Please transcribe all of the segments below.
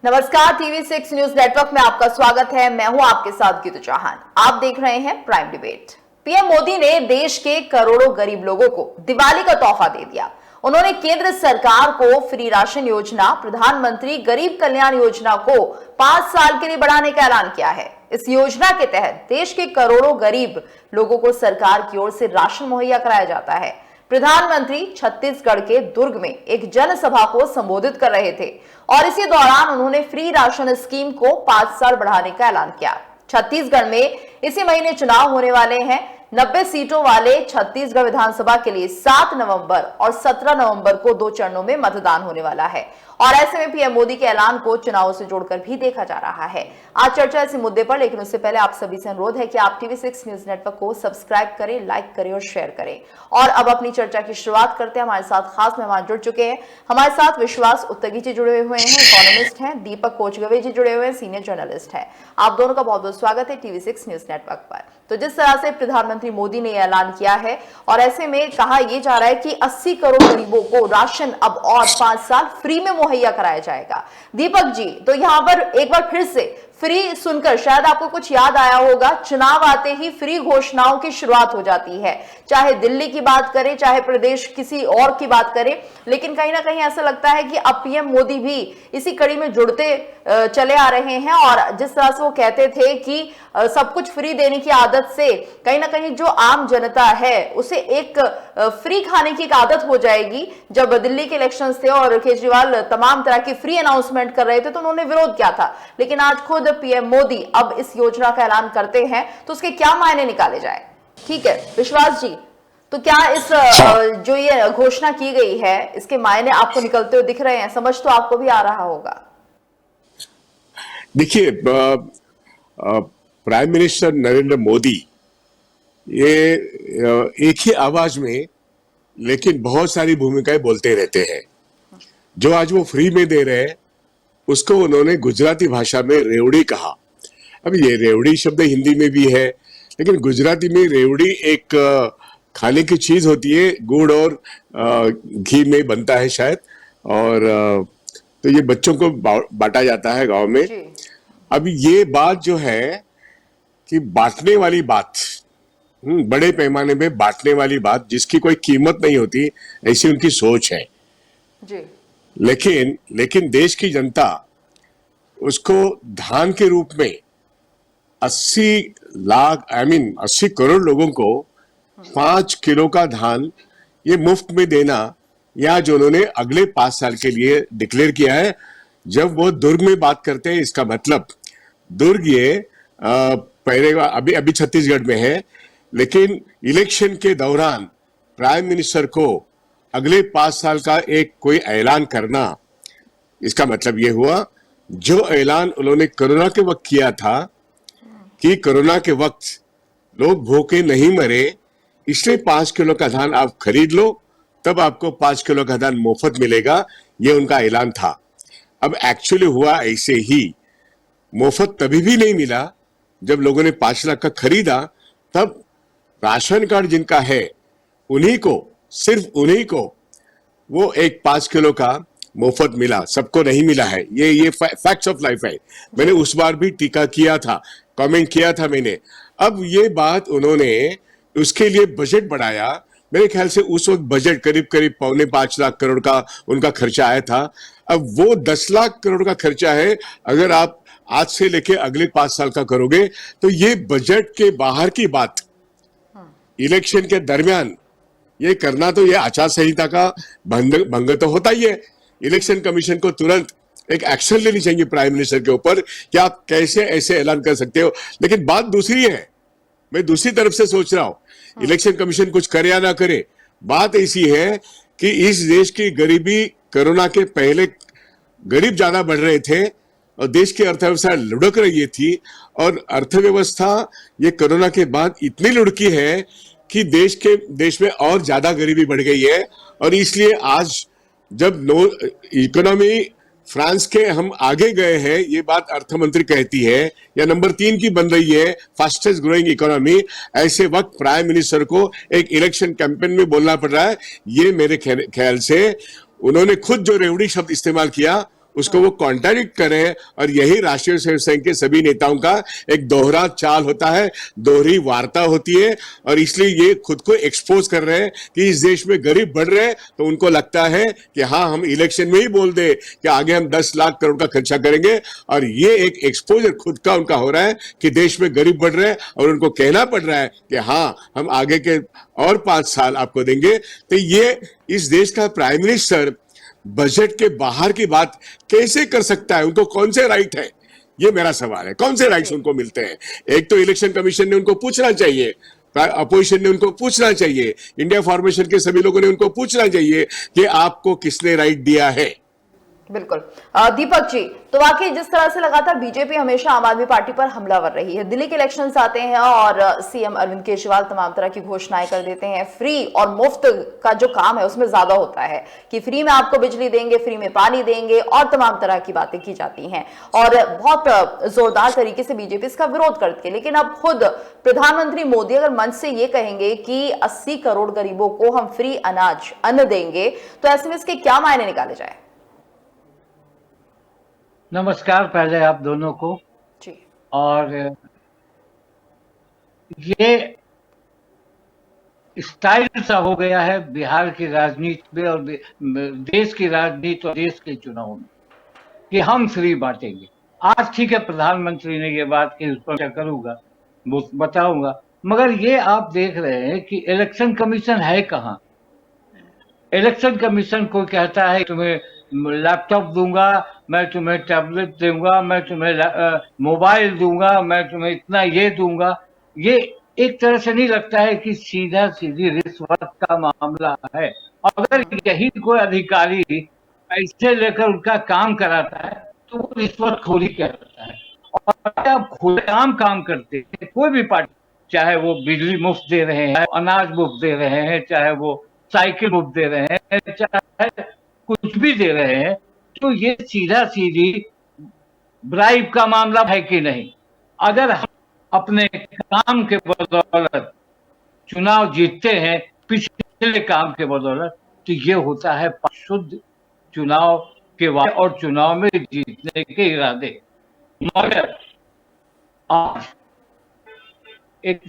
नमस्कार, TV6 news network में आपका स्वागत है। मैं हूं आपके साथ गीतू चौहान। आप देख रहे हैं प्राइम डिबेट। पीएम मोदी ने देश के करोड़ों गरीब लोगों को दिवाली का तोहफा दे दिया। उन्होंने केंद्र सरकार को फ्री राशन योजना, प्रधानमंत्री गरीब कल्याण योजना को 5 साल के लिए बढ़ाने का ऐलान किया है। इस योजना के तहत देश के करोड़ों गरीब लोगों को सरकार की ओर से राशन मुहैया कराया जाता है। प्रधानमंत्री छत्तीसगढ़ के दुर्ग में एक जनसभा को संबोधित कर रहे थे और इसी दौरान उन्होंने फ्री राशन स्कीम को 5 साल बढ़ाने का ऐलान किया। छत्तीसगढ़ में इसी महीने चुनाव होने वाले हैं। 90 सीटों वाले छत्तीसगढ़ विधानसभा के लिए 7 नवंबर और 17 नवंबर को 2 चरणों में मतदान होने वाला है और ऐसे में पीएम मोदी के ऐलान को चुनाव से जोड़कर भी देखा जा रहा है। आज चर्चा इसी मुद्दे पर, लेकिन उससे पहले आप सभी से अनुरोध है कि आप TV6 न्यूज नेटवर्क को सब्सक्राइब करें, लाइक करें और शेयर करें। और अब अपनी चर्चा की शुरुआत करते हैं। हमारे साथ खास मेहमान जुड़ चुके हैं। हमारे साथ विश्वास उत्तगी जी जुड़े हुए हैं, इकोनॉमिस्ट हैं। दीपक कोचगवे जी जुड़े हुए हैं, सीनियर जर्नलिस्ट हैं। आप दोनों का बहुत बहुत स्वागत है TV6 न्यूज नेटवर्क पर। तो जिस तरह से प्रधानमंत्री मोदी ने ऐलान किया है और ऐसे में कहा यह जा रहा है कि 80 करोड़ गरीबों को राशन अब और 5 साल फ्री में मुहैया कराया जाएगा। दीपक जी, तो यहां पर एक बार फिर से फ्री सुनकर शायद आपको कुछ याद आया होगा। चुनाव आते ही फ्री घोषणाओं की शुरुआत हो जाती है, चाहे दिल्ली की बात करें, चाहे प्रदेश किसी और की बात करें। लेकिन कहीं ना कहीं ऐसा लगता है कि अब पीएम मोदी भी इसी कड़ी में जुड़ते चले आ रहे हैं और जिस तरह से वो कहते थे कि सब कुछ फ्री देने की आदत से कहीं ना कहीं जो आम जनता है उसे एक फ्री खाने की एक आदत हो जाएगी। जब दिल्ली के इलेक्शंस थे और केजरीवाल तमाम तरह की फ्री अनाउंसमेंट कर रहे थे तो उन्होंने विरोध किया था, लेकिन आज खुद पीएम मोदी अब इस योजना का ऐलान करते हैं तो उसके क्या मायने निकाले जाए। ठीक है विश्वास जी, तो क्या इस जो ये घोषणा की गई है इसके मायने आपको निकलते हुए दिख रहे हैं? समझ तो आपको भी आ रहा होगा। देखिए, प्राइम मिनिस्टर नरेंद्र मोदी ये एक ही आवाज में लेकिन बहुत सारी भूमिकाएं बोलते रहते हैं। जो आज वो फ्री में दे रहे हैं उसको उन्होंने गुजराती भाषा में रेवड़ी कहा। अब ये रेवड़ी शब्द हिंदी में भी है, लेकिन गुजराती में रेवड़ी एक खाने की चीज होती है, गुड़ और घी में बनता है शायद, और तो ये बच्चों को बांटा जाता है गांव में। अब ये बात जो है कि बांटने वाली बात, बड़े पैमाने पे बांटने वाली बात जिसकी कोई कीमत नहीं होती, ऐसी उनकी सोच है जी। लेकिन देश की जनता उसको धान के रूप में 80 करोड़ लोगों को 5 किलो का धान ये मुफ्त में देना, या जो उन्होंने अगले 5 साल के लिए डिक्लेयर किया है। जब वो दुर्ग में बात करते हैं, इसका मतलब दुर्ग ये पहले अभी छत्तीसगढ़ में है, लेकिन इलेक्शन के दौरान प्राइम मिनिस्टर को अगले 5 साल का एक कोई ऐलान करना, इसका मतलब ये हुआ जो ऐलान उन्होंने कोरोना के वक्त किया था कि कोरोना के वक्त लोग भूखे नहीं मरे, इसलिए 5 किलो का धान आप खरीद लो, तब आपको 5 किलो का धान मुफ्त मिलेगा, ये उनका ऐलान था। अब एक्चुअली हुआ ऐसे ही, मुफ्त तभी भी नहीं मिला जब लोगों ने 5 लाख का खरीदा, तब राशन कार्ड जिनका है उन्हीं को, सिर्फ उन्हीं को वो एक 5 किलो का मुफ्त मिला, सबको नहीं मिला है। ये फैक्ट्स ऑफ लाइफ है। मैंने उस बार भी टीका किया था, कमेंट किया था मैंने। अब ये बात उन्होंने उसके लिए बजट बढ़ाया। मेरे ख्याल से उस वक्त बजट करीब 4.25 लाख करोड़ का उनका खर्चा आया था। अब वो 10 लाख करोड़ का खर्चा है। अगर आप आज से लेके अगले 5 साल का करोगे तो ये बजट के बाहर की बात, इलेक्शन के दरमियान ये करना, तो ये आचार संहिता का भंग तो होता ही है। इलेक्शन कमीशन को तुरंत एक एक्शन लेनी चाहिए प्राइम मिनिस्टर के ऊपर कि आप कैसे ऐसे ऐलान कर सकते हो। लेकिन बात दूसरी है, मैं दूसरी तरफ से सोच रहा हूं, इलेक्शन कमीशन कुछ करे या ना करे, बात ऐसी है कि इस देश की गरीबी, कोरोना के पहले गरीब ज्यादा बढ़ रहे थे और देश की अर्थव्यवस्था लुढ़क रही थी, और अर्थव्यवस्था ये कोरोना के बाद इतनी लुढ़की है कि देश में और ज्यादा गरीबी बढ़ गई है। और इसलिए आज जब इकोनॉमी फ्रांस के हम आगे गए हैं, ये बात अर्थमंत्री कहती है, या नंबर 3 की बन रही है फास्टेस्ट ग्रोइंग इकोनॉमी, ऐसे वक्त प्राइम मिनिस्टर को एक इलेक्शन कैंपेन में बोलना पड़ रहा है। ये मेरे ख्याल से उन्होंने खुद जो रेवड़ी शब्द इस्तेमाल किया उसको वो कॉन्ट्राडिक्ट करें। और यही राष्ट्रीय स्वयं संघ के सभी नेताओं का एक दोहरा चाल होता है, दोहरी वार्ता होती है। और इसलिए ये खुद को एक्सपोज कर रहे हैं कि इस देश में गरीब बढ़ रहे हैं, तो उनको लगता है कि हाँ, हम इलेक्शन में ही बोल दे कि आगे हम 10 लाख करोड़ का खर्चा करेंगे। और ये एक एक्सपोजर खुद का उनका हो रहा है कि देश में गरीब बढ़ रहे हैं, और उनको कहना पड़ रहा है कि हाँ, हम आगे के और 5 साल आपको देंगे। तो ये इस देश का प्राइम मिनिस्टर बजट के बाहर की बात कैसे कर सकता है? उनको कौन से राइट है? ये मेरा सवाल है, कौन से राइट्स उनको मिलते हैं? एक तो इलेक्शन कमीशन ने उनको पूछना चाहिए, अपोजिशन ने उनको पूछना चाहिए, इंडिया फॉर्मेशन के सभी लोगों ने उनको पूछना चाहिए कि आपको किसने राइट दिया है। बिल्कुल। दीपक जी, तो वाकई जिस तरह से लगातार बीजेपी हमेशा आम आदमी पार्टी पर हमलावर रही है, दिल्ली के इलेक्शंस आते हैं और सीएम अरविंद केजरीवाल तमाम तरह की घोषणाएं कर देते हैं। फ्री और मुफ्त का जो काम है उसमें ज्यादा होता है कि फ्री में आपको बिजली देंगे, फ्री में पानी देंगे और तमाम तरह की बातें की जाती हैं, और बहुत जोरदार तरीके से बीजेपी इसका विरोध करती है। लेकिन अब खुद प्रधानमंत्री मोदी अगर मंच से ये कहेंगे कि 80 करोड़ गरीबों को हम फ्री अनाज अन्न देंगे, तो ऐसे में इसके क्या मायने निकाले जाए? नमस्कार पहले आप दोनों को। जी। और ये स्टाइल सा हो गया है बिहार की राजनीति में और देश की राजनीति और देश के चुनाव में कि हम फ्री बांटेंगे। आज ठीक है, प्रधानमंत्री ने ये बात की, उस पर क्या करूंगा, वो बताऊंगा, मगर ये आप देख रहे हैं कि इलेक्शन कमीशन है कहाँ? इलेक्शन कमीशन को कहता है तुम्हें लैपटॉप दूंगा, मैं तुम्हें टैबलेट दूंगा, मैं तुम्हें मोबाइल दूंगा, मैं तुम्हें इतना ये दूंगा। ये एक तरह से नहीं लगता है कि सीधा सीधी रिश्वत का मामला है। अगर यही कोई अधिकारी पैसे लेकर उनका काम कराता है तो वो रिश्वतखोरी कहलाता है। और आप खुलेआम काम करते हैं, कोई भी पार्टी, चाहे वो बिजली मुफ्त दे रहे हैं, अनाज मुफ्त दे रहे हैं, चाहे वो साइकिल मुफ्त दे रहे हैं, चाहे कुछ भी दे रहे हैं, तो ये सीधा सीधी ब्राइब का मामला है कि नहीं? अगर हम अपने काम के बदौलत चुनाव जीतते हैं, पिछले काम के बदौलत, तो ये होता है शुद्ध चुनाव के वादे और चुनाव में जीतने के इरादे। मगर आज एक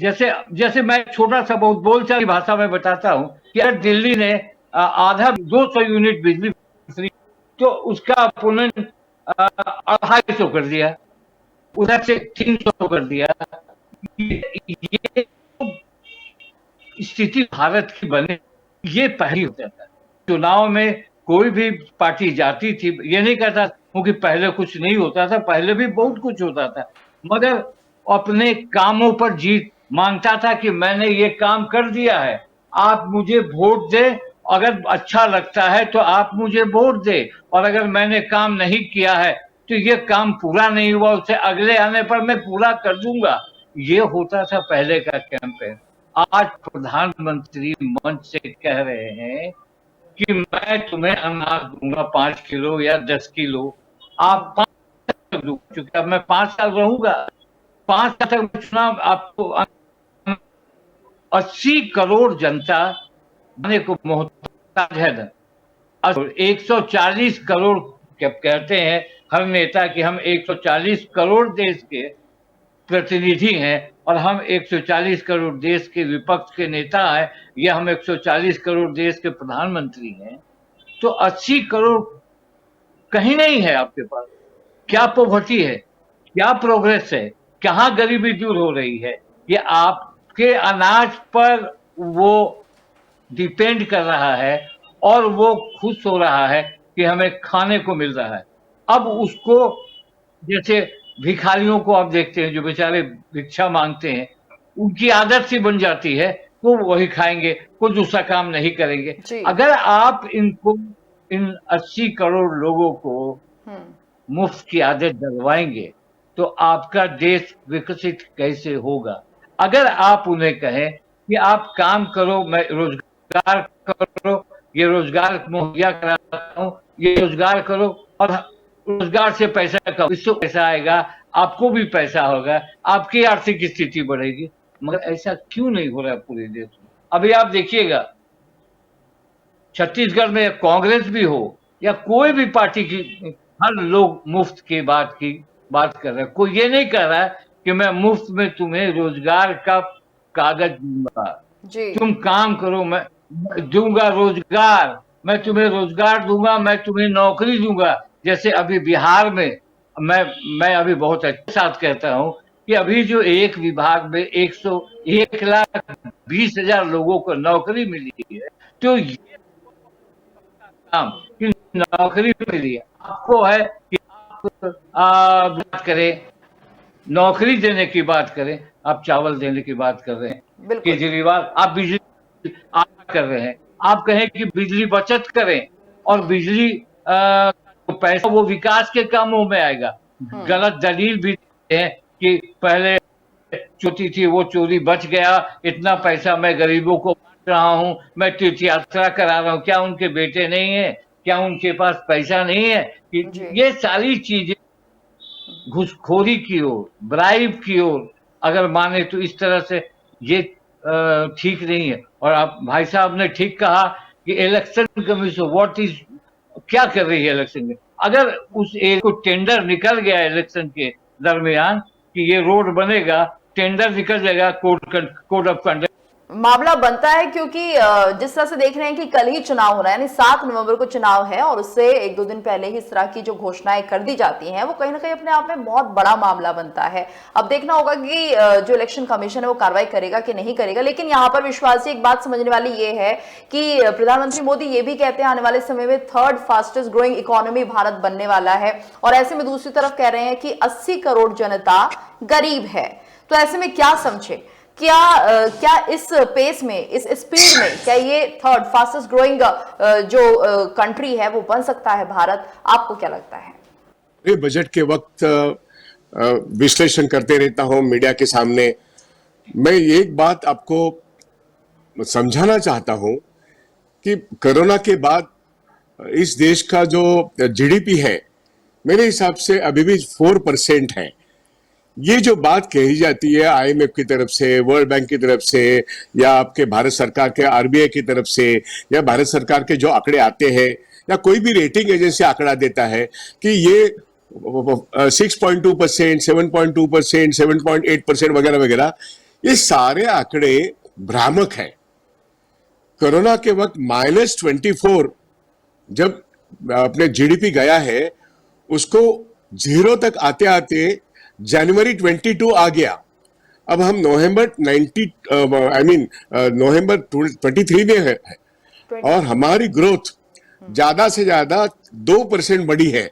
जैसे मैं छोटा सा बहुत बोलचाल की भाषा में बताता हूं कि अगर दिल्ली ने आधा 200 यूनिट बिजली फ्री, तो उसका अपोनेंट 250 कर दिया, उधर से 300 कर दिया। ये स्थिति भारत की बने, ये पहली हो जाता है। चुनाव में कोई भी पार्टी जाती थी, ये नहीं कहता क्योंकि पहले कुछ नहीं होता था, पहले भी बहुत कुछ होता था, मगर अपने कामों पर जीत मांगता था कि मैंने ये काम कर दिया है, आप मुझे वोट दे, अगर अच्छा लगता है तो आप मुझे वोट दे, और अगर मैंने काम नहीं किया है तो ये काम पूरा नहीं हुआ, उसे अगले आने पर मैं पूरा कर दूंगा। ये होता था पहले का कैंपेन। आज प्रधानमंत्री मंच से कह रहे हैं कि मैं तुम्हें अनाज दूंगा 5 किलो या 10 किलो, आप 5 साल दो, क्योंकि अब मैं 5 साल रहूंगा, 5 साल तक चुनाव आपको 80 करोड़ जनता को मोहताज है। 140 करोड़ कहते हैं हर नेता कि हम 140 करोड़ देश के प्रतिनिधि हैं, और हम 140 करोड़ देश के विपक्ष के नेता हैं, या हम 140 करोड़ देश के प्रधानमंत्री हैं। तो 80 करोड़ कहीं नहीं है आपके पास। क्या पॉवर्टी है, क्या प्रोग्रेस है, कहाँ गरीबी दूर हो रही है? ये आपके अनाज पर वो डिपेंड कर रहा है, और वो खुश हो रहा है कि हमें खाने को मिल रहा है। अब उसको, जैसे भिखारियों को आप देखते हैं जो बेचारे भिक्षा मांगते हैं, उनकी आदत सी बन जाती है, वो वही खाएंगे, कोई दूसरा काम नहीं करेंगे। अगर आप इनको, इन 80 करोड़ लोगों को मुफ्त की आदत डलवाएंगे तो आपका देश विकसित कैसे होगा? अगर आप उन्हें कहें कि आप काम करो, मैं रोजगार करो, ये रोजगार मुहैया कराता हूं, ये रोजगार करो, और रोजगार से पैसा कमाओ, इससे पैसा आएगा, आपको भी पैसा होगा, आपकी आर्थिक स्थिति बढ़ेगी। मगर ऐसा क्यों नहीं हो रहा है पूरे देश में? अभी आप देखिएगा, छत्तीसगढ़ में कांग्रेस भी हो या कोई भी पार्टी की हर लोग मुफ्त की बात कर रहे हैं। कोई ये नहीं कह रहा है कि मैं मुफ्त में तुम्हें रोजगार का कागज दूंगा, जी। तुम काम करो, मैं दूंगा रोजगार, मैं तुम्हें रोजगार दूंगा, मैं तुम्हें नौकरी दूंगा। जैसे अभी बिहार में मैं मैं अभी बहुत अच्छे साथ कहता हूं कि अभी जो एक विभाग में 1,20,000 लोगों को नौकरी मिली है, तो ये काम कि नौकरी मिली है, आपको है कि आप बात करें, नौकरी देने की बात करें, आप चावल देने की बात कर रहे हैं। बिल्कुल। केजरीवाल, आप बिजली आप कर रहे हैं, आप कहें कि बिजली बचत करें और बिजली तो पैसा वो विकास के कामों में आएगा। गलत दलील भी देते हैं कि पहले चोरी थी, वो चोरी बच गया, इतना पैसा मैं गरीबों को बांट रहा हूं, मैं तीर्थ यात्रा करा रहा हूं, क्या उनके बेटे नहीं है, क्या उनके पास पैसा नहीं है? जी। ये सारी चीजें घुसखोरी की ओर, ब्राइब की ओर अगर माने तो इस तरह से ये ठीक नहीं है। और आप भाई साहब ने ठीक कहा कि इलेक्शन कमीशन व्हाट इज, क्या कर रही है इलेक्शन में? अगर उस एक को टेंडर निकल गया इलेक्शन के दरमियान कि ये रोड बनेगा, टेंडर निकल जाएगा, कोड ऑफ कंडक्ट मामला बनता है, क्योंकि जिस तरह से देख रहे हैं कि कल ही चुनाव हो रहा है, यानी 7 नवंबर को चुनाव है, और उससे 1-2 दिन पहले ही इस तरह की जो घोषणाएं कर दी जाती हैं वो कहीं ना कहीं अपने आप में बहुत बड़ा मामला बनता है। अब देखना होगा कि जो इलेक्शन कमीशन है वो कार्रवाई करेगा कि नहीं करेगा। लेकिन यहाँ पर विश्वासी एक बात समझने वाली ये है कि प्रधानमंत्री मोदी ये भी कहते हैं आने वाले समय में 3rd fastest growing economy Bharat बनने वाला है, और ऐसे में दूसरी तरफ कह रहे हैं कि 80 करोड़ जनता गरीब है। तो ऐसे में क्या समझे, क्या इस पेस में, इस स्पीड में, क्या ये 3rd फास्टेस्ट ग्रोइंग जो कंट्री है वो बन सकता है भारत? आपको क्या लगता है? ये बजट के वक्त विश्लेषण करते रहता हूं मीडिया के सामने। मैं एक बात आपको समझाना चाहता हूं कि कोरोना के बाद इस देश का जो जीडीपी है, मेरे हिसाब से अभी भी 4% है। ये जो बात कही जाती है आईएमएफ की तरफ से, वर्ल्ड बैंक की तरफ से, या आपके भारत सरकार के आरबीआई की तरफ से, या भारत सरकार के जो आंकड़े आते हैं, या कोई भी रेटिंग एजेंसी आंकड़ा देता है कि ये 6.2%, 7.2%, 7.8% वगैरह वगैरह, ये सारे आंकड़े भ्रामक हैं। कोरोना के वक्त -24 जब अपने जीडीपी गया है, उसको 0 तक आते आते जनवरी 22 आ गया। अब हम नवंबर 23 में है, और हमारी ग्रोथ ज्यादा से ज्यादा 2% बढ़ी है।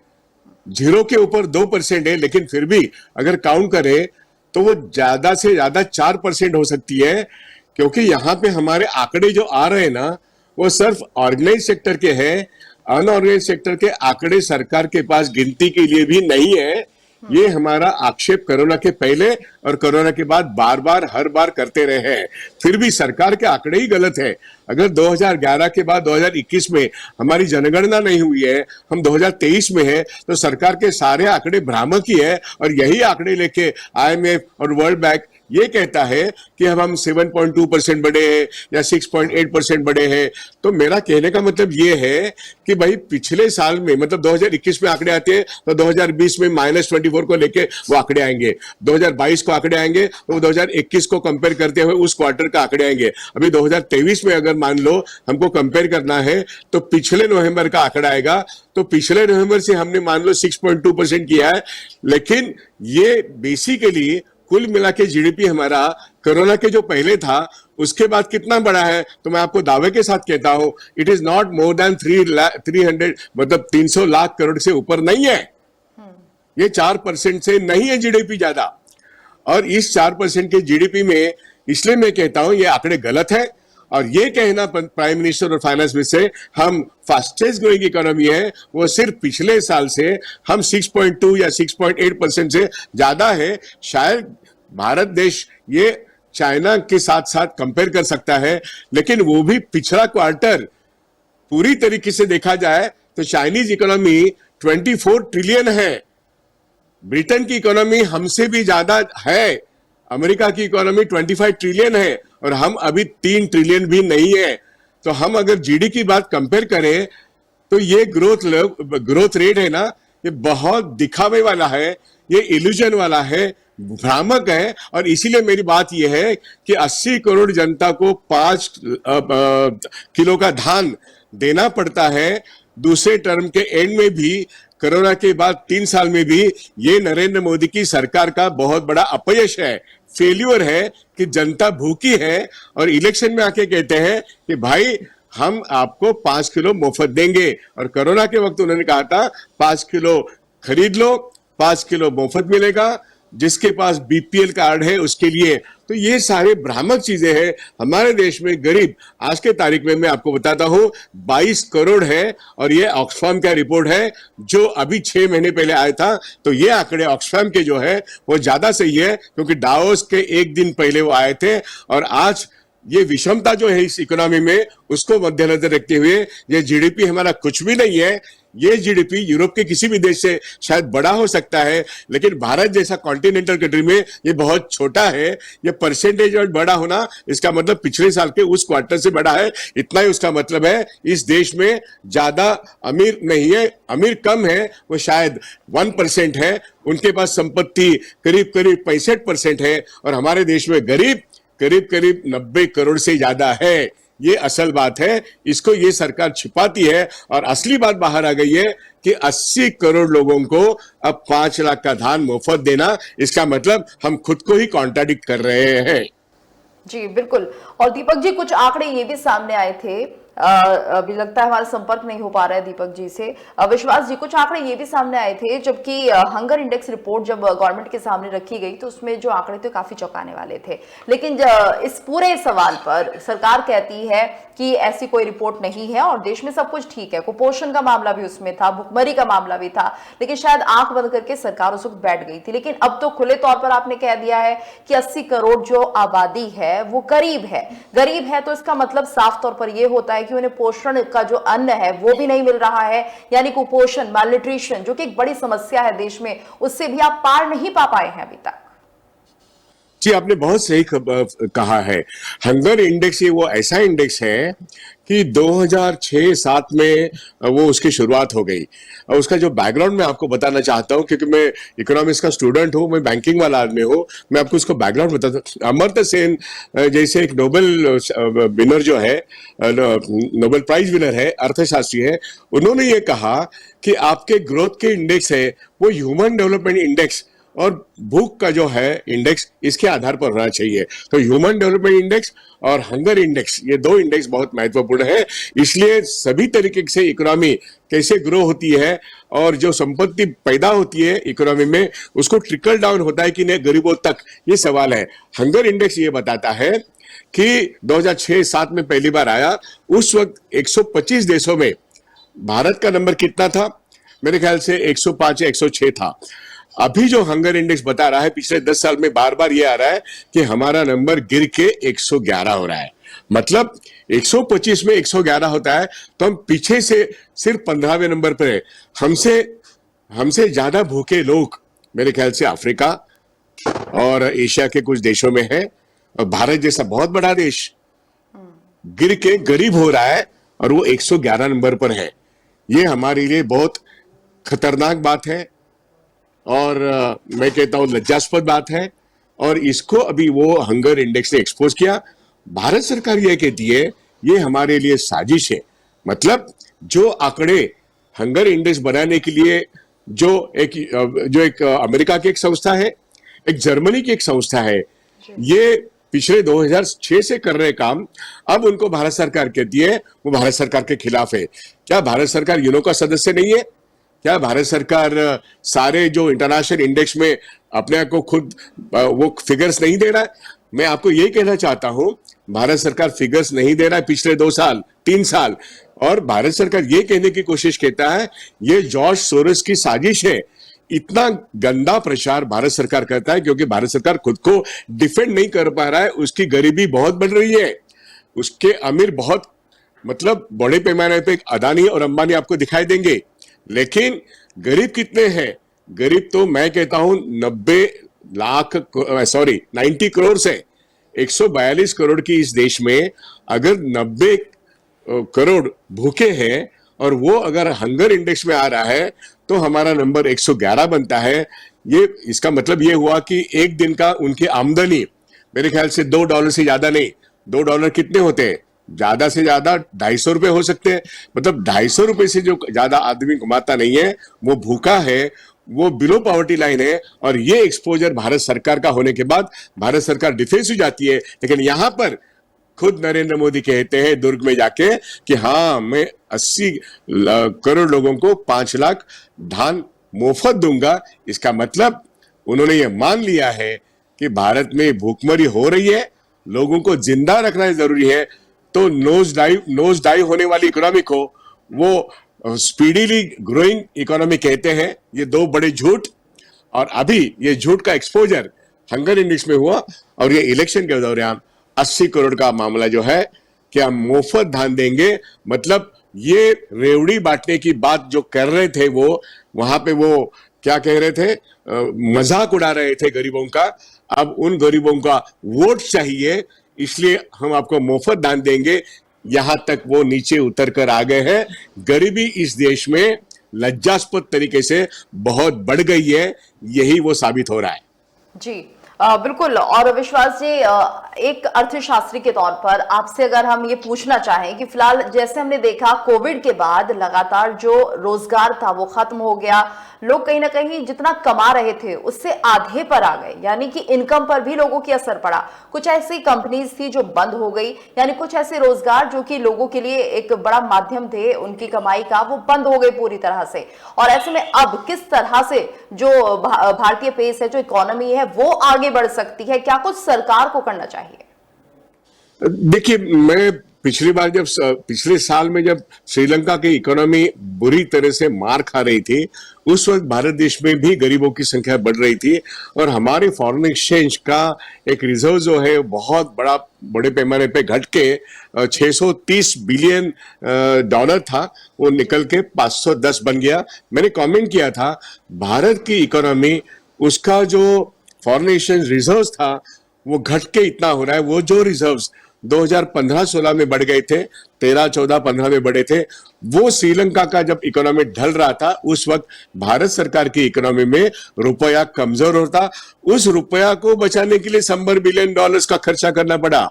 0 के ऊपर 2% है, लेकिन फिर भी अगर काउंट करें तो वो ज्यादा से ज्यादा 4% हो सकती है, क्योंकि यहां पे हमारे आंकड़े जो आ रहे हैं ना, वो सिर्फ ऑर्गेनाइज सेक्टर के हैं। अनऑर्गेनाइज सेक्टर के आंकड़े सरकार के पास गिनती के लिए भी नहीं है। ये हमारा आक्षेप कोरोना के पहले और कोरोना के बाद बार बार हर बार करते रहे हैं, फिर भी सरकार के आंकड़े ही गलत है। अगर 2011 के बाद 2021 में हमारी जनगणना नहीं हुई है, हम 2023 में है, तो सरकार के सारे आंकड़े भ्रामक ही है। और यही आंकड़े लेके आईएमएफ और वर्ल्ड बैंक ये कहता है कि हम 7.2% बढ़े हैं या 6.8% बढ़े हैं। तो मेरा कहने का मतलब ये है कि भाई पिछले साल में, मतलब 2021 में आंकड़े आते हैं तो 2020 में -24 को लेके वो आंकड़े आएंगे, 2022 को आंकड़े आएंगे तो 2021 को कंपेयर करते हुए उस क्वार्टर का आंकड़े आएंगे। अभी 2023 में अगर मान लो हमको कंपेयर करना है तो पिछले नवंबर का आंकड़ा आएगा। तो पिछले नवंबर से हमने मान लो 6.2% किया है, लेकिन ये बेसिकली कुल मिला के जीडीपी हमारा कोरोना के जो पहले था उसके बाद कितना बड़ा है, तो मैं आपको दावे के साथ कहता हूं, it is not more than 300, मतलब 300 लाख करोड़ से ऊपर नहीं है। ये 4% से नहीं है जीडीपी ज्यादा। और इस 4% के जीडीपी में, इसलिए मैं कहता हूं ये आंकड़े गलत है। और ये कहना प्राइम मिनिस्टर और फाइनेंस मिनिस्टर हम फास्टेस्ट ग्रोइंग इकोनॉमी है, वो सिर्फ पिछले साल से हम 6.2 या 6.8% से ज्यादा है। शायद भारत देश ये चाइना के साथ साथ कंपेयर कर सकता है, लेकिन वो भी पिछला क्वार्टर पूरी तरीके से देखा जाए तो चाइनीज इकोनॉमी 24 ट्रिलियन है, ब्रिटेन की इकोनॉमी हमसे भी ज्यादा है, अमेरिका की इकोनॉमी 25 ट्रिलियन है, और हम अभी 3 ट्रिलियन भी नहीं है। तो हम अगर जीडी की बात कंपेयर करें तो ये ग्रोथ रेट है ना, ये बहुत दिखावे वाला है, ये इल्यूजन वाला है, भ्रामक है। और इसीलिए मेरी बात यह है कि 80 करोड़ जनता को 5 किलो का धान देना पड़ता है दूसरे टर्म के एंड में भी, कोरोना के बाद 3 साल में भी। ये नरेंद्र मोदी की सरकार का बहुत बड़ा अपयश है, फेल्यूर है कि जनता भूखी है और इलेक्शन में आके कहते हैं कि भाई हम आपको 5 किलो मुफ्त देंगे। और कोरोना के वक्त उन्होंने कहा था 5 किलो खरीद लो, 5 किलो मुफ्त मिलेगा, जिसके पास बीपीएल कार्ड है उसके लिए। तो ये सारे भ्रामक चीजें हैं। हमारे देश में गरीब आज के तारीख में मैं आपको बताता हूं 22 करोड़ है, और ये ऑक्सफैम का रिपोर्ट है जो अभी 6 महीने पहले आया था। तो ये आंकड़े ऑक्सफैम के जो है वो ज्यादा सही है, क्योंकि डावोस के एक दिन पहले वो आए थे। और आज ये विषमता जो है इस इकोनॉमी में, उसको मद्देनजर रखते हुए ये जीडीपी हमारा कुछ भी नहीं है। ये जीडीपी यूरोप के किसी भी देश से शायद बड़ा हो सकता है, लेकिन भारत जैसा कॉन्टिनेंटल कंट्री में ये बहुत छोटा है। ये परसेंटेज और बड़ा होना, इसका मतलब पिछले साल के उस क्वार्टर से बड़ा है, इतना ही उसका मतलब है। इस देश में ज्यादा अमीर नहीं है, अमीर कम है, वो शायद 1% है। उनके पास संपत्ति करीब करीब 65% है, और हमारे देश में गरीब करीब करीब 90 करोड़ से ज्यादा है। ये असल बात है, इसको ये सरकार छिपाती है। और असली बात बाहर आ गई है कि 80 करोड़ लोगों को अब 5 लाख का धान मुफ्त देना, इसका मतलब हम खुद को ही कॉन्ट्राडिक्ट कर रहे हैं। जी बिल्कुल। और दीपक जी, कुछ आंकड़े ये भी सामने आए थे, अभी लगता है हमारा संपर्क नहीं हो पा रहा है दीपक जी से। विश्वास जी, कुछ आंकड़े ये भी सामने आए थे, जबकि हंगर इंडेक्स रिपोर्ट जब गवर्नमेंट के सामने रखी गई तो उसमें जो आंकड़े थे काफी चौंकाने वाले थे। लेकिन इस पूरे सवाल पर सरकार कहती है कि ऐसी कोई रिपोर्ट नहीं है और देश में सब कुछ ठीक है। कुपोषण का मामला भी उसमें था, भुखमरी का मामला भी था, लेकिन शायद आंख बंद करके सरकार उस वक्त बैठ गई थी। लेकिन अब तो खुले तौर पर आपने कह दिया है कि 80 करोड़ जो आबादी है वो गरीब है। गरीब है तो इसका मतलब साफ तौर पर यह होता है कि उन्हें पोषण का जो अन्न है वो भी नहीं मिल रहा है, यानी कुपोषण, मालन्यूट्रिशन, जो कि एक बड़ी समस्या है देश में, उससे भी आप पार नहीं पा पाए हैं अभी तक। जी, आपने बहुत सही कहा है। हंगर इंडेक्स ये वो ऐसा इंडेक्स है कि 2006-7 में वो उसकी शुरुआत हो गई। और उसका जो बैकग्राउंड मैं आपको बताना चाहता हूँ, क्योंकि मैं इकोनॉमिक्स का स्टूडेंट हूँ, मैं बैंकिंग वाला आदमी हूँ, मैं आपको उसको बैकग्राउंड बताता हूँ। अमर्त्य सेन जैसे एक नोबेल विनर जो है, नोबेल प्राइज विनर है, अर्थशास्त्री है, उन्होंने ये कहा कि आपके ग्रोथ के इंडेक्स है वो ह्यूमन डेवलपमेंट इंडेक्स और भूख का जो है इंडेक्स, इसके आधार पर होना चाहिए। तो ह्यूमन डेवलपमेंट इंडेक्स और हंगर इंडेक्स, ये 2 इंडेक्स बहुत महत्वपूर्ण है। इसलिए सभी तरीके से इकोनॉमी कैसे ग्रो होती है और जो संपत्ति पैदा होती है इकोनॉमी में, उसको ट्रिकल डाउन होता है कि नहीं गरीबों तक, ये सवाल है। हंगर इंडेक्स ये बताता है कि 2006-7 में पहली बार आया, उस वक्त 125 देशों में भारत का नंबर कितना था? मेरे ख्याल से 105 या 106 था। अभी जो हंगर इंडेक्स बता रहा है, पिछले 10 साल में बार बार ये आ रहा है कि हमारा नंबर गिर के 111 हो रहा है। मतलब 125 में 111 होता है तो हम पीछे से सिर्फ 15वें नंबर पर है। हमसे ज्यादा भूखे लोग मेरे ख्याल से अफ्रीका और एशिया के कुछ देशों में है, और भारत जैसा बहुत बड़ा देश गिर के गरीब हो रहा है और वो 111 नंबर पर है। ये हमारे लिए बहुत खतरनाक बात है और मैं कहता हूं लज्जास्पद बात है। और इसको अभी वो हंगर इंडेक्स ने एक्सपोज किया। भारत सरकार यह कहती है ये हमारे लिए साजिश है। मतलब जो आंकड़े हंगर इंडेक्स बनाने के लिए जो एक अमेरिका की एक संस्था है, एक जर्मनी की एक संस्था है, ये पिछले 2006 से कर रहे काम, अब उनको भारत सरकार कहती है वो भारत सरकार के खिलाफ है। क्या भारत सरकार यूनो का सदस्य नहीं है? क्या भारत सरकार सारे जो इंटरनेशनल इंडेक्स में अपने को खुद वो फिगर्स नहीं दे रहा है? मैं आपको यही कहना चाहता हूं, भारत सरकार फिगर्स नहीं दे रहा है पिछले 2 साल 3 साल, और भारत सरकार ये कहने की कोशिश करता है ये जॉर्ज सोरोस की साजिश है। इतना गंदा प्रचार भारत सरकार करता है क्योंकि भारत सरकार खुद को डिफेंड नहीं कर पा रहा है। उसकी गरीबी बहुत बढ़ रही है, उसके अमीर बहुत, मतलब बड़े पैमाने पे अदानी और अंबानी आपको दिखाई देंगे, लेकिन गरीब कितने हैं? गरीब तो मैं कहता हूं 90 करोड़ से 142 करोड़ की इस देश में अगर 90 करोड़ भूखे हैं और वो अगर हंगर इंडेक्स में आ रहा है तो हमारा नंबर 111 बनता है। ये इसका मतलब ये हुआ कि एक दिन का उनकी आमदनी मेरे ख्याल से $2 से ज्यादा नहीं। $2 कितने होते हैं? ज्यादा से ज्यादा 250 रुपए हो सकते हैं। मतलब 250 रुपए से जो ज्यादा आदमी कमाता नहीं है वो भूखा है, वो बिलो पॉवर्टी लाइन है। और ये एक्सपोजर भारत सरकार का होने के बाद भारत सरकार डिफेंस हो जाती है। लेकिन यहां पर खुद नरेंद्र मोदी कहते हैं दुर्ग में जाके कि हाँ, मैं 80 करोड़ लोगों को 5 लाख धान मुफ्त दूंगा। इसका मतलब उन्होंने ये मान लिया है कि भारत में भूखमरी हो रही है, लोगों को जिंदा रखना जरूरी है। तो नोज डाइव होने वाली इकोनॉमी को वो स्पीडीली ग्रोइंग इकोनॉमी कहते हैं। ये दो बड़े झूठ, और अभी ये झूठ का एक्सपोजर हंगर इंडेक्स में हुआ। और ये इलेक्शन के दौरान 80 करोड़ का मामला जो है कि हम मुफ्त धान देंगे, मतलब ये रेवड़ी बांटने की बात जो कर रहे थे वो वहां पे वो क्या कह रहे थे, मजाक उड़ा रहे थे गरीबों का। अब उन गरीबों का वोट चाहिए, इसलिए हम आपको मुफ्त दान देंगे। यहां तक वो नीचे उतर कर आ गए हैं। गरीबी इस देश में लज्जास्पद तरीके से बहुत बढ़ गई है, यही वो साबित हो रहा है। जी बिल्कुल। और विश्वास जी, एक अर्थशास्त्री के तौर पर आपसे अगर हम ये पूछना चाहें कि फिलहाल जैसे हमने देखा कोविड के बाद लगातार जो रोजगार था वो खत्म हो गया, लोग कहीं ना कहीं जितना कमा रहे थे उससे आधे पर आ गए, यानी कि इनकम पर भी लोगों की असर पड़ा। कुछ ऐसी कंपनीज थी जो बंद हो गई, यानी कुछ ऐसे रोजगार जो कि लोगों के लिए एक बड़ा माध्यम थे उनकी कमाई का, वो बंद हो गए पूरी तरह से। और ऐसे में अब किस तरह से जो भारतीय पेस है, जो इकोनॉमी है, वो आगे बढ़ सकती है? क्या कुछ सरकार को करना चाहिए? देखिए, मैं पिछले साल में जब श्रीलंका की इकोनॉमी बुरी तरह से मार खा रही थी, उस वक्त भारत देश में भी गरीबों की संख्या बढ़ रही थी। और हमारे फॉरेन एक्सचेंज का एक रिजर्व जो है बहुत बड़े पैमाने पे घट के 630 बिलियन डॉलर था, वो निकल के 510 बन गया। मैंने कमेंट किया था भारत की इकोनॉमी, उसका जो फॉरेन एक्सचेंज रिजर्व था वो घट के इतना हो रहा है। वो जो रिजर्व्स 2015-16 में बढ़ गए थे, 13-14-15 में बढ़े थे, वो श्रीलंका का जब इकोनॉमी ढल रहा था उस वक्त भारत सरकार की इकोनॉमी में रुपया कमजोर होता। उस रुपया को बचाने के लिए $100 बिलियन का खर्चा करना पड़ा।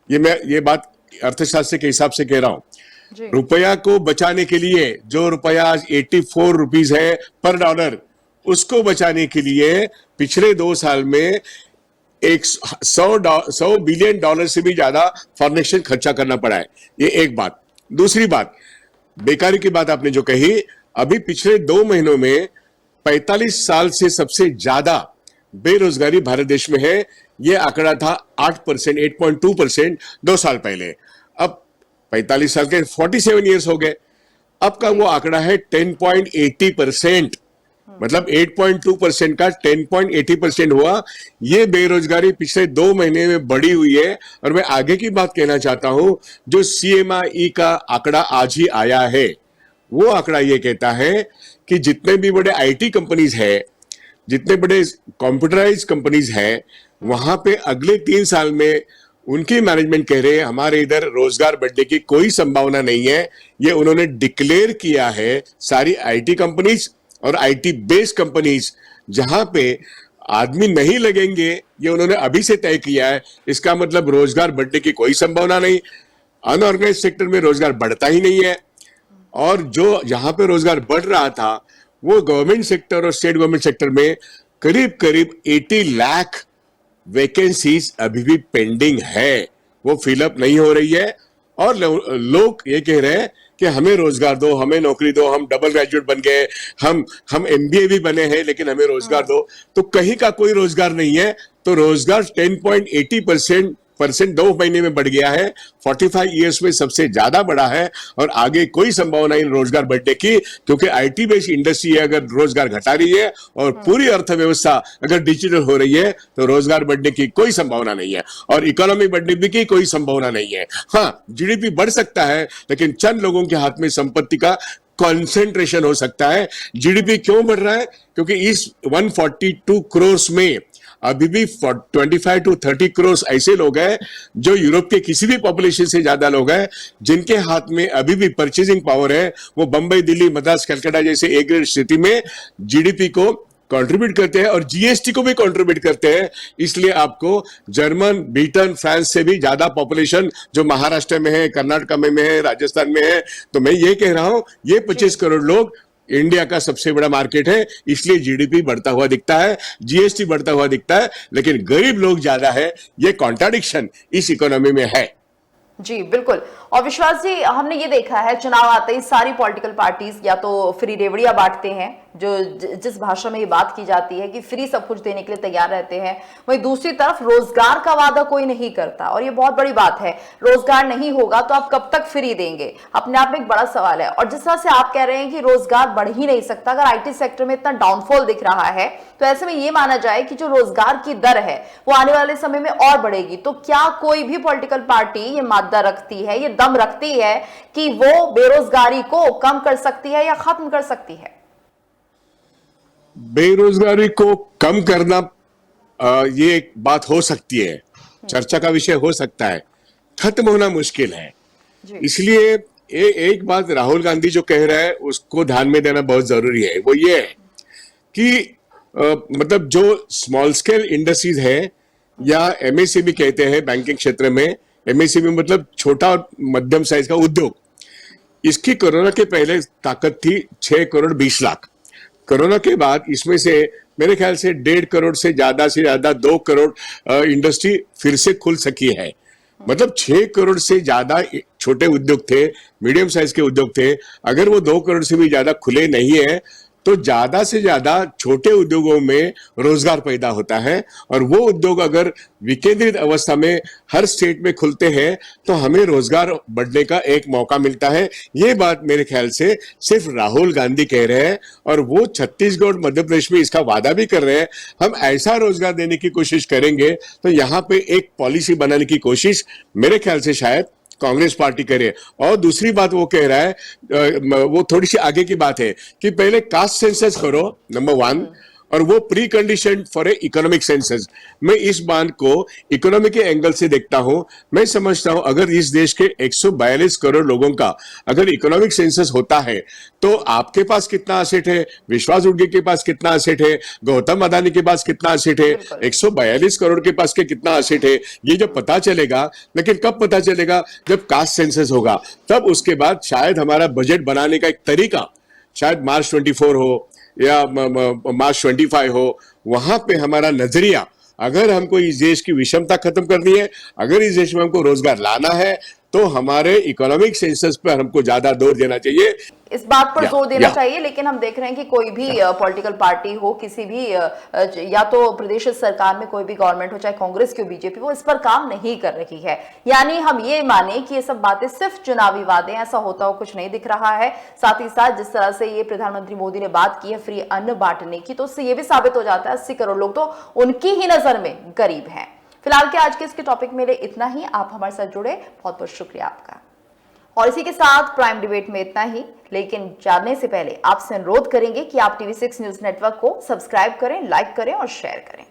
मैं ये बात अर्थशास्त्र के हिसाब से कह रहा हूं। रुपया को बचाने के लिए, जो रुपया आज 84 रुपीज है पर डॉलर, उसको बचाने के लिए पिछले 2 साल में 100 बिलियन डॉलर से भी ज्यादा फॉरेन एक्सचेंज खर्चा करना पड़ा है। ये एक बात। दूसरी बात, बेकारी की बात आपने जो कही, अभी पिछले 2 महीनों में 45 साल से सबसे ज्यादा बेरोजगारी भारत देश में है। ये आंकड़ा था 8%, 8.2% 2 साल पहले। अब 45 साल के 47 ईयर्स हो गए, अब का वो आंकड़ा है 10.80%। मतलब 8.2% का 10.80% हुआ। ये बेरोजगारी पिछले 2 महीने में बढ़ी हुई है। और मैं आगे की बात कहना चाहता हूं, जो CMI का आंकड़ा आज ही आया है, वो आंकड़ा ये कहता है कि जितने भी बड़े IT कंपनीज है, जितने बड़े कंप्यूटराइज कंपनीज है, वहां पे अगले 3 साल में उनकी मैनेजमेंट कह रहे हैं हमारे इधर रोजगार बढ़ने की कोई संभावना नहीं है। ये उन्होंने डिक्लेयर किया है। सारी IT कंपनीज और IT बेस्ड कंपनीज जहां पे आदमी नहीं लगेंगे, ये उन्होंने अभी से तय किया है। इसका मतलब रोजगार बढ़ने की कोई संभावना नहीं। अनऑर्गेनाइज सेक्टर में रोजगार बढ़ता ही नहीं है। और जो जहां पे रोजगार बढ़ रहा था वो गवर्नमेंट सेक्टर और स्टेट गवर्नमेंट सेक्टर में करीब 80 लाख वैकेंसीज अभी भी पेंडिंग है, वो फिलअप नहीं हो रही है। और लोग ये कह रहे हैं कि हमें रोजगार दो, हमें नौकरी दो, हम डबल ग्रेजुएट बन गए, हम MBA भी बने हैं, लेकिन हमें रोजगार दो। तो कहीं का कोई रोजगार नहीं है। तो रोजगार 10.80% 2 महीने में बढ़ गया है, 45 ईयर्स में सबसे ज्यादा बढ़ा है। और आगे कोई संभावना नहीं रोजगार बढ़ने की, क्योंकि IT बेस्ड इंडस्ट्री अगर रोजगार घटा रही है और पूरी अर्थव्यवस्था अगर डिजिटल हो रही है तो रोजगार बढ़ने की कोई संभावना नहीं है और इकोनॉमी बढ़ने की कोई संभावना नहीं है। हाँ, GDP बढ़ सकता है, लेकिन चंद लोगों के हाथ में संपत्ति का कॉन्सेंट्रेशन हो सकता है। GDP क्यों बढ़ रहा है? क्योंकि इस 142 करोड़ में अभी भी 25 to 30 करोड़ ऐसे लोग हैं जो यूरोप के किसी भी पॉपुलेशन से ज्यादा लोग हैं, जिनके हाथ में अभी भी परचेजिंग पावर है। वो बंबई, दिल्ली, मद्रास, कलकत्ता जैसे ए ग्रेड सिटी में जीडीपी को कंट्रीब्यूट करते हैं और जीएसटी को भी कंट्रीब्यूट करते हैं। इसलिए आपको जर्मन, ब्रिटेन, फ्रांस से भी ज्यादा पॉपुलेशन जो महाराष्ट्र में है, कर्नाटक में है, राजस्थान में है। तो मैं ये कह रहा हूं, ये 25 करोड़ लोग इंडिया का सबसे बड़ा मार्केट है, इसलिए जीडीपी बढ़ता हुआ दिखता है, जीएसटी बढ़ता हुआ दिखता है, लेकिन गरीब लोग ज्यादा है। ये कॉन्ट्राडिक्शन इस इकोनॉमी में है। जी बिल्कुल। और विश्वास जी, हमने ये देखा है चुनाव आते ही सारी पॉलिटिकल पार्टीज या तो फ्री रेवड़ियां बांटते हैं, जो जिस भाषा में ये बात की जाती है कि फ्री सब कुछ देने के लिए तैयार रहते हैं, वहीं दूसरी तरफ रोजगार का वादा कोई नहीं करता। और ये बहुत बड़ी बात है, रोजगार नहीं होगा तो आप कब तक फ्री देंगे, अपने आप में एक बड़ा सवाल है। और जिस तरह से आप कह रहे हैं कि रोजगार बढ़ ही नहीं सकता, अगर आईटी सेक्टर में इतना डाउनफॉल दिख रहा है, तो ऐसे में ये माना जाए कि जो रोजगार की दर है वो आने वाले समय में और बढ़ेगी, तो क्या कोई भी पॉलिटिकल पार्टी ये मादा रखती है, ये दम रखती है कि वो बेरोजगारी को कम कर सकती है या खत्म कर सकती है? बेरोजगारी को कम करना ये एक बात हो सकती है, चर्चा का विषय हो सकता है, खत्म होना मुश्किल है। इसलिए एक बात राहुल गांधी जो कह रहा है उसको ध्यान में देना बहुत जरूरी है। वो ये है कि मतलब जो स्मॉल स्केल इंडस्ट्रीज है या एमएसएमई कहते हैं बैंकिंग क्षेत्र में, एमएसएमई मतलब छोटा और मध्यम साइज का उद्योग, इसकी कोरोना के पहले ताकत थी 6 करोड़ 20 लाख। कोरोना के बाद इसमें से मेरे ख्याल से 1.5 करोड़ से ज्यादा 2 करोड़ इंडस्ट्री फिर से खुल सकी है। मतलब 6 करोड़ से ज्यादा छोटे उद्योग थे, मीडियम साइज के उद्योग थे। अगर वो 2 करोड़ से भी ज्यादा खुले नहीं है तो ज्यादा से ज्यादा छोटे उद्योगों में रोजगार पैदा होता है। और वो उद्योग अगर विकेंद्रित अवस्था में हर स्टेट में खुलते हैं तो हमें रोजगार बढ़ने का एक मौका मिलता है। ये बात मेरे ख्याल से सिर्फ राहुल गांधी कह रहे हैं और वो छत्तीसगढ़, मध्य प्रदेश में इसका वादा भी कर रहे हैं। हम ऐसा रोजगार देने की कोशिश करेंगे तो यहाँ पे एक पॉलिसी बनाने की कोशिश मेरे ख्याल से शायद कांग्रेस पार्टी करे। और दूसरी बात वो कह रहा है, वो थोड़ी सी आगे की बात है कि पहले कास्ट सेंसस करो, नंबर 1, और वो pre condition for a economic census. मैं इस बात को इकोनॉमिक के एंगल से देखता हूं। मैं समझता हूं अगर इस देश के 142 करोड़ लोगों का अगर इकोनॉमिक सेंसस होता है तो आपके पास कितना असेट है, विश्वास उड़गे के पास कितना असेट है, गौतम अदानी के पास कितना असेट है, 142 करोड़ के पास के कितना असेट है, ये जब पता चलेगा। लेकिन कब पता चलेगा? जब कास्ट सेंसस होगा, तब उसके बाद शायद हमारा बजट बनाने का एक तरीका शायद मार्च 24 हो या मार्च 25 हो, वहां पे हमारा नजरिया, अगर हमको इस देश की विषमता खत्म करनी है, अगर इस देश में हमको रोजगार लाना है, तो हमारे इकोनॉमिक सेंसस पर हमको ज्यादा जोर देना चाहिए। इस बात पर जोर देना चाहिए। लेकिन हम देख रहे हैं कि कोई भी पॉलिटिकल पार्टी हो, किसी भी या तो प्रदेश सरकार में कोई भी गवर्नमेंट हो, चाहे कांग्रेस की हो, बीजेपी, वो इस पर काम नहीं कर रही है। यानी हम ये माने कि ये सब बातें सिर्फ चुनावी वादे, ऐसा होता हो कुछ नहीं दिख रहा है। साथ ही साथ जिस तरह से ये प्रधानमंत्री मोदी ने बात की है फ्री अन्न बांटने की, तो उससे ये भी साबित हो जाता है 80 करोड़ लोग तो उनकी ही नजर में गरीब हैं। फिलहाल के आज के इसके टॉपिक में इतना ही। आप हमारे साथ जुड़े, बहुत बहुत शुक्रिया आपका। और इसी के साथ प्राइम डिबेट में इतना ही। लेकिन जानने से पहले आपसे अनुरोध करेंगे कि आप TV6 न्यूज नेटवर्क को सब्सक्राइब करें, लाइक करें और शेयर करें।